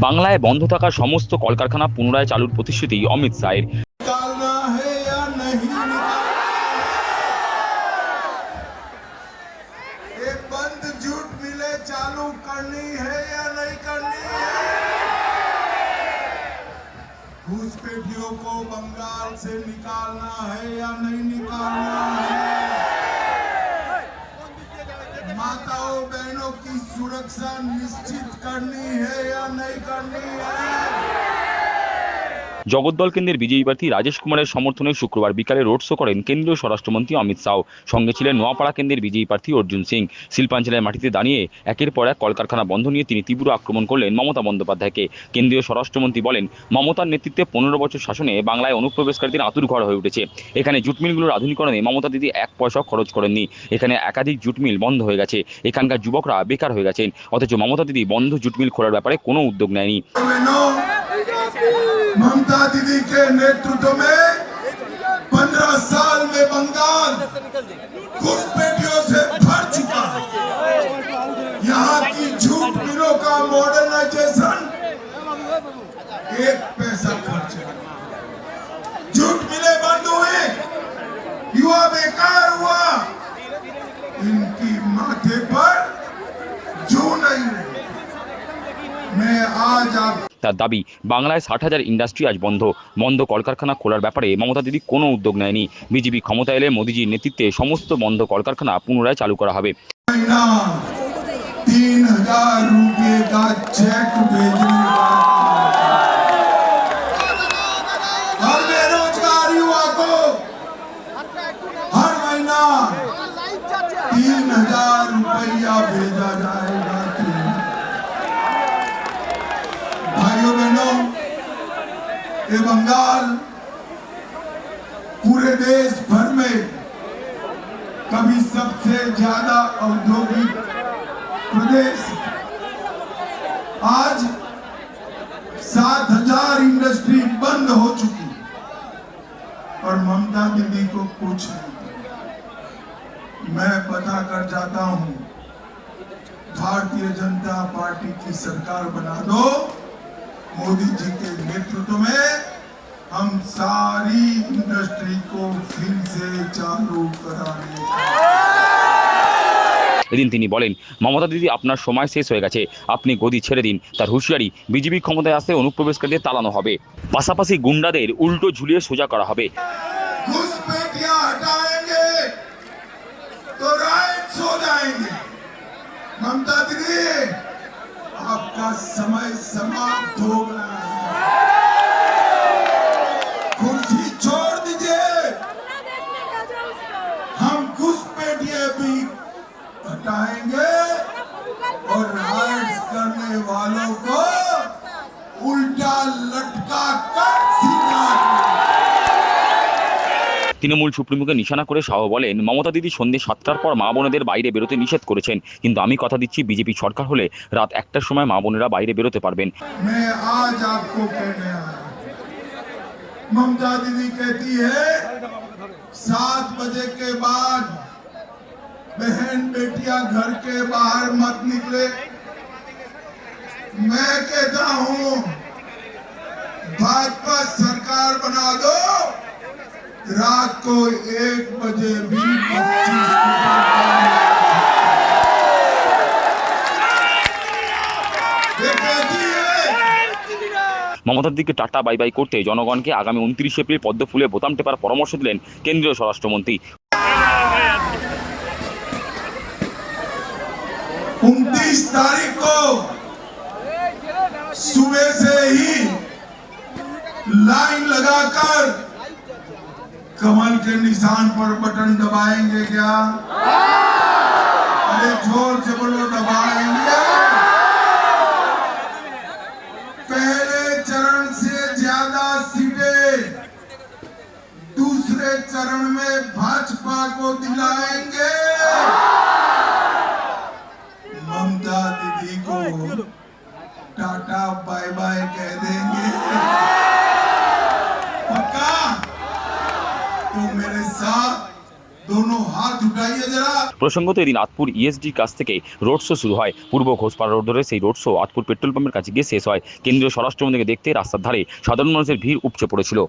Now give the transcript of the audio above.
বাংলায় বন্ধ থাকা সমস্ত কলকারখানা পুনরায় চালুর প্রতিশ্রুতি অমিত শাহের। चालू करनी है या नहीं करनी है? घुसपैठियों को बंगाल से निकालना है या नहीं निकालना है? माताओं बहनों की सुरक्षा निश्चित करनी है या नहीं करनी है? জগদ্দল কেন্দ্রের বিজয়ী প্রার্থী রাজেশ কুমারের সমর্থনে শুক্রবার বিকালে রোড শো করেন কেন্দ্রীয় স্বরাষ্ট্রমন্ত্রী অমিত শাহ। সঙ্গে ছিলেন নোয়াপাড়া কেন্দ্রের বিজয়ী প্রার্থী অর্জুন সিং। শিল্পাঞ্চলের মাটিতে দাঁড়িয়ে একের পর এক কলকারখানা বন্ধ নিয়ে তিনি তীব্র আক্রমণ করলেন মমতা বন্দ্যোপাধ্যায়কে। কেন্দ্রীয় স্বরাষ্ট্রমন্ত্রী বলেন, মমতার নেতৃত্বে 15 বছর শাসনে বাংলায় অনুপ্রবেশকারীদের আঁতুড়ঘর হয়ে উঠেছে। এখানে জুট মিলগুলোর আধুনিকরণে মমতা দিদি এক পয়সাও খরচ করেননি। এখানে একাধিক জুট মিল বন্ধ হয়ে গেছে। এখানকার যুবকরা বেকার হয়ে গেছেন, অথচ মমতা দিদি বন্ধ জুট মিল খোলার ব্যাপারে কোনো উদ্যোগ নেয়নি। ममता दीदी के नेतृत्व में 15 साल में बंगाल घुसपैठियों से भर चुका है। यहाँ की जूट मिलों का मॉडर्नाइजेशन 1 पैसा खर्च है। जूट मिलें बंद हुए, युवा बेकार हुआ, इनकी माथे पर जू नहीं रही। मैं आज आप তার দাবি, বাংলায় 60,000 ইন্ডাস্ট্রি আজ বন্ধ। বন্ধ কলকারখানা খোলার ব্যাপারে মমতা দিদি কোনো উদ্যোগ নেয়নি। বিজেপি ক্ষমতা এলে মোদিজির নেতৃত্বে সমস্ত বন্ধ কলকারখানা পুনরায় চালু করা হবে। 3,000 रुपए का चेक भेजने का हर बेरोजगार युवा को हर महीना 3,000 रुपया भेजा जाएगा। भाइयों बहनों, ये बंगाल पूरे देश भर में कभी सबसे ज्यादा औद्योगिक प्रदेश, आज 7,000 इंडस्ट्री बंद हो चुकी और ममता दीदी को कुछ नहीं। मैं पता कर जाता हूं, भारतीय जनता पार्टी की सरकार बना दो। मोदी जी के नेतृत्व में हम सारी इंडस्ट्री को फिर से चालू कराने। এদিন তিনি বলেন, মমতা দিদি আপনার সময় শেষ হয়ে গেছে, আপনি গদি ছেড়ে দিন। তার হুঁশিয়ারি, বিজেপি ক্ষমতায় আসলে অনুপ্রবেশকারীদের তাড়ানো হবে, পাশাপাশি গুন্ডাদের উল্টো ঝুলিয়ে সোজা করা হবে। घुसपैठियां हटाएंगे तो राइट्स हो जाएंगे। ममता दीदी, आपका समय समाप्त हो गया है। कुर्सी छोड़ दीजिए। हम घुसपैठिए भी हटाएंगे और राइट्स करने वालों को उल्टा लटका कर सीधा। তৃণমূল সুপ্রিমোকে নিশানা করে শাহ বলেন, মমতা দিদি সন্ধ্যে 7টার পর মা বোনেদের বাইরে বেরোতে নিষেধ করেছেন, কিন্তু আমি কথা দিচ্ছি বিজেপি সরকার হলে রাত 1টার সময় মা বোনেরা বাইরে বেরোতে পারবেন। ममता दीदी कहती है 7 बजे के बाद बहन बेटियां घर के बाहर मत निकले। मैं कहता हूं, भाजपा सरकार बना दो, रात को 1 बजे भी 25 মমতার দিকে টাটা বাই বাই করতে জনগণকে আগামী 29 এপ্রিল পদ্ম ফুলে বোতাম টেপার পরামর্শ দিলেন কেন্দ্রীয় স্বরাষ্ট্রমন্ত্রী। 29 तारीख को सुबह से ही लाइन लगाकर कमल के निशान पर बटन दबाएंगे क्या? अरे जोर से बोलो, दबाएंगे। पहले चरण से ज्यादा सीटें दूसरे चरण में भाजपा को दिलाएंगे। ममता दीदी को टाटा बाय बाय कह देंगे। पक्का? तो मेरे साथ दोनों हाथ उठाइए जरा। প্রসঙ্গত এদিন আতপুর ইএসডির কাছ থেকে রোড শো শুরু হয়। পূর্ব ঘোষপাড়া রোড ধরে সেই রোড শো আতপুর পেট্রোল পাম্পের কাছে গিয়ে শেষ হয়। কেন্দ্রীয় স্বরাষ্ট্রমন্ত্রীকে দেখতে রাস্তার ধারে সাধারণ মানুষের ভিড় উপচে পড়েছিল।